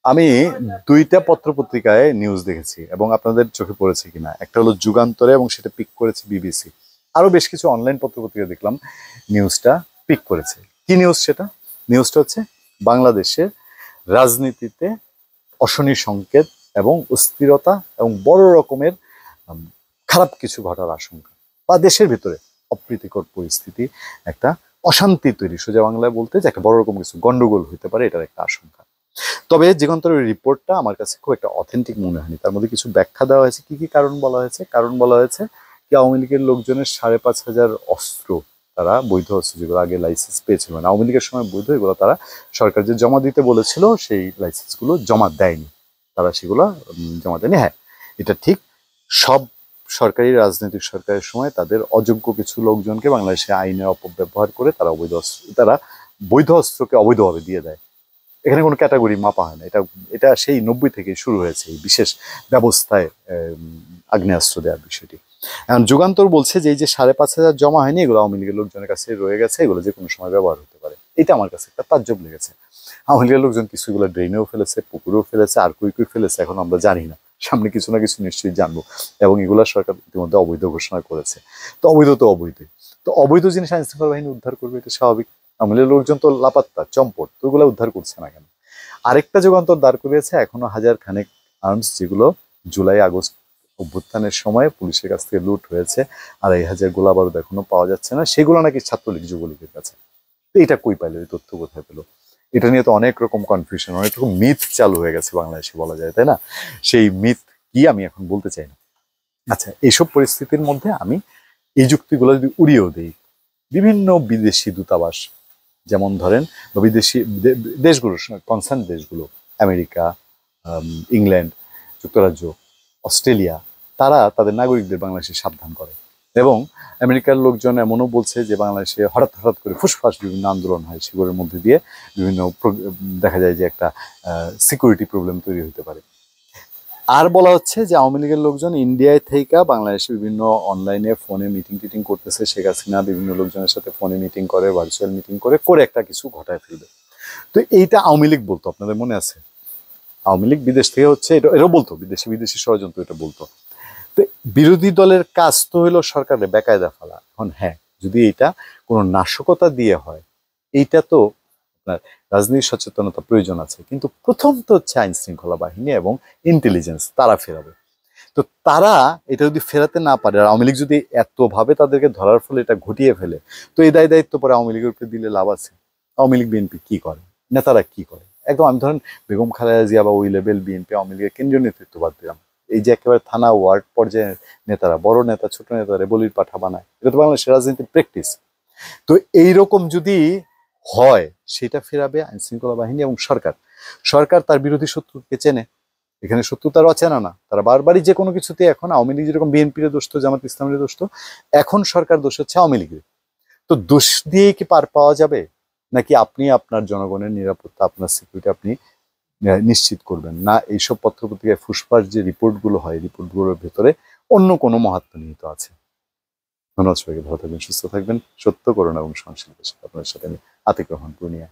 আমি দুইটা পত্রপত্রিকায় নিউজ দেখেছি এবং আপনাদের চোখে পড়েছে কিনা, একটা হলো যুগান্তরে এবং সেটা পিক করেছে বিবিসি। আরো বেশ কিছু অনলাইন পত্রপত্রিকা দেখলাম নিউজটা পিক করেছে। কি নিউজ সেটা? নিউজটা হচ্ছে বাংলাদেশের রাজনীতিতে অশনি সংকেত এবং অস্থিরতা এবং বড় রকমের উম, খারাপ কিছু ঘটার আশঙ্কা, বা দেশের ভিতরে অপ্রীতিকর পরিস্থিতি, একটা অশান্তি তৈরি, সোজা বাংলায় বলতে যে একটা বড় রকম কিছু গন্ডগোল হতে পারে, এটার একটা আশঙ্কা। তবে যুগান্তরের রিপোর্টটা আমার কাছে খুব একটা অথেন্টিক মনে হয়নি। তার মধ্যে কিছু ব্যাখ্যা দেওয়া হয়েছে। কি কি কারণ বলা হয়েছে? কারণ বলা হয়েছে কি আওয়ামী লীগের লোকজনের 5,500 অস্ত্র, তারা বৈধ অস্ত্র যেগুলো আগে লাইসেন্স পেয়েছিল, মানে আওয়ামী লীগের সময় বৈধ, এগুলো তারা সরকার যে জমা দিতে বলেছিল সেই লাইসেন্সগুলো জমা দেয়নি, তারা সেগুলো জমা দেয়নি। হ্যাঁ, এটা ঠিক। সব সরকারি রাজনৈতিক সরকারের সময় তাদের অযোগ্য কিছু লোকজনকে বাংলাদেশে আইনের অপব্যবহার করে তারা তারা বৈধ অস্ত্রকে অবৈধভাবে দিয়ে দেয়। এখানে কোনো ক্যাটাগরি মাপা হয় না। এটা এটা সেই 90 থেকে শুরু হয়েছে এই বিশেষ ব্যবস্থায় আগ্নেয়াস্ত্র দেওয়ার বিষয়টি। এখন যুগান্তর বলছে যে এই যে 5,500 জমা হয়নি, এগুলো আওয়ামী লীগের লোকজনের কাছে রয়ে গেছে, এগুলো যে কোনো সময় ব্যবহার হতে পারে। এটা আমার কাছে একটা তাজ্জব লেগেছে। আওয়ামী লীগের লোকজন কিছু এগুলো ড্রেনেও ফেলেছে, পুকুরেও ফেলেছে, আর কুই কুই ফেলেছে, এখন আমরা জানি না। সামনে কিছু না কিছু নিশ্চয়ই জানবো। এবং এগুলা সরকার ইতিমধ্যে অবৈধ ঘোষণা করেছে। তো অবৈধ তো অবৈধ, তো অবৈধ জিনিস আইন শৃঙ্খলা বাহিনী উদ্ধার করবে, এটা স্বাভাবিক। আওয়ামী লীগের লোকজন তো লাপাত্তা, চম্পট, তো ওগুলো উদ্ধার করছে না কেন? আরেকটা যুগান্তর দাঁড় করিয়েছে এখনো 1000 খানেক আর্মস, যেগুলো জুলাই আগস্ট অভ্যুত্থানের সময় পুলিশের কাছ থেকে লুট হয়েছে, 2,500 গোলা বারুদ এখনো পাওয়া যাচ্ছে না, সেগুলো নাকি ছাত্রলীগ যুবলীগের কাছে। তো এটা কই পাইলো? এই তথ্য কোথায় পেলো? এটা নিয়ে তো অনেক রকম কনফিউশন, অনেক রকম মিথ চালু হয়ে গেছে বাংলাদেশে, বলা যায়, তাই না? সেই মিথ কি আমি এখন বলতে চাই না। আচ্ছা, এইসব পরিস্থিতির মধ্যে আমি এই যুক্তিগুলো যদি উড়িয়েও দিই, বিভিন্ন বিদেশি দূতাবাস, যেমন ধরেন, বা বিদেশি দেশগুলো, কনসার্ন দেশগুলো, আমেরিকা, ইংল্যান্ড, যুক্তরাজ্য, অস্ট্রেলিয়া, তারা তাদের নাগরিকদের বাংলাদেশে সাবধান করে। এবং আমেরিকার লোকজন এমনও বলছে যে বাংলাদেশে হঠাৎ হঠাৎ করে ফুসফাস বিভিন্ন আন্দোলন হয়, সেগুলোর মধ্যে দিয়ে বিভিন্ন দেখা যায় যে একটা সিকিউরিটি প্রবলেম তৈরি হতে পারে। আর বলা হচ্ছে যে আওয়ামী লীগের লোকজন ইন্ডিয়ায় থেকে বাংলাদেশে বিভিন্ন অনলাইনে ফোনে মিটিং টিটিং করতেছে, শেখ হাসিনা বিভিন্ন লোকজনের সাথে ফোনে মিটিং করে, ভার্চুয়াল মিটিং করে করে একটা কিছু ঘটায় ফেলবে। তো এইটা আওয়ামী লীগ বলতো, আপনাদের মনে আছে? আওয়ামী লীগ বিদেশ থেকে হচ্ছে এটাও বলতো, বিদেশি বিদেশি ষড়যন্ত্র এটা বলতো। তো বিরোধী দলের কাজ তো হলো সরকারের বেকায়দা ফেলা। এখন হ্যাঁ, যদি এটা কোনো নাশকতা দিয়ে হয়, এইটা তো আপনার রাজনীতি সচেতনতা প্রয়োজন আছে, কিন্তু প্রথম তো হচ্ছে আইন শৃঙ্খলা বাহিনী এবং ইন্টেলিজেন্স, তারা ফেরাবে। তো তারা এটা যদি ফেরাতে না পারে, আর আওয়ামী লীগ যদি এতভাবে তাদেরকে ধরার ফলে এটা ঘটিয়ে ফেলে, তো এই দায়িত্ব পরে আওয়ামী লীগের উপরে দিলে লাভ আছে? আওয়ামী লীগ বিএনপি কি করে, নেতারা কি করে? একদম আমি ধরেন বেগম খালেদা জিয়া বা ওই লেভেল বিএনপি আওয়ামী লীগের কেন্দ্রীয় নেতৃত্ব বাদ দিলাম, এই যে একেবারে থানা ওয়ার্ড পর্যায়ের নেতারা, বড় নেতা ছোট নেতারা বলির পাঠা বানায়, এটা তো বাংলাদেশের রাজনীতির প্র্যাকটিস। তো এইরকম যদি হয়, সেটা ফেরাবে আইন শৃঙ্খলা বাহিনী এবং সরকার। সরকার তার বিরোধী শত্রুকে চেনে, এখানে শত্রুতার অচেনা না, তারা বারবারই যে কোনো কিছুতে, এখন আওয়ামী লীগ যেরকম বিএনপির দোষ, জামাত ইসলামের দোষ, এখন সরকার দোষ হচ্ছে আওয়ামী লীগের। তো দোষ দিয়ে কি পার পাওয়া যাবে? নাকি আপনি আপনার জনগণের নিরাপত্তা, আপনার সিকিউরিটি আপনি নিশ্চিত করবেন না? এইসব পত্রপত্রিকায় ফুসফাস যে রিপোর্টগুলো হয়, রিপোর্টগুলোর ভেতরে অন্য কোনো মাহাত্ম নিহিত আছে। ধন্যবাদ সবাইকে, ভালো থাকবেন, সুস্থ থাকবেন। সত্য, করুণা এবং সহনশীলতার সাথে আপনার সাথে আমি আতিক রহমান পূর্ণিয়া।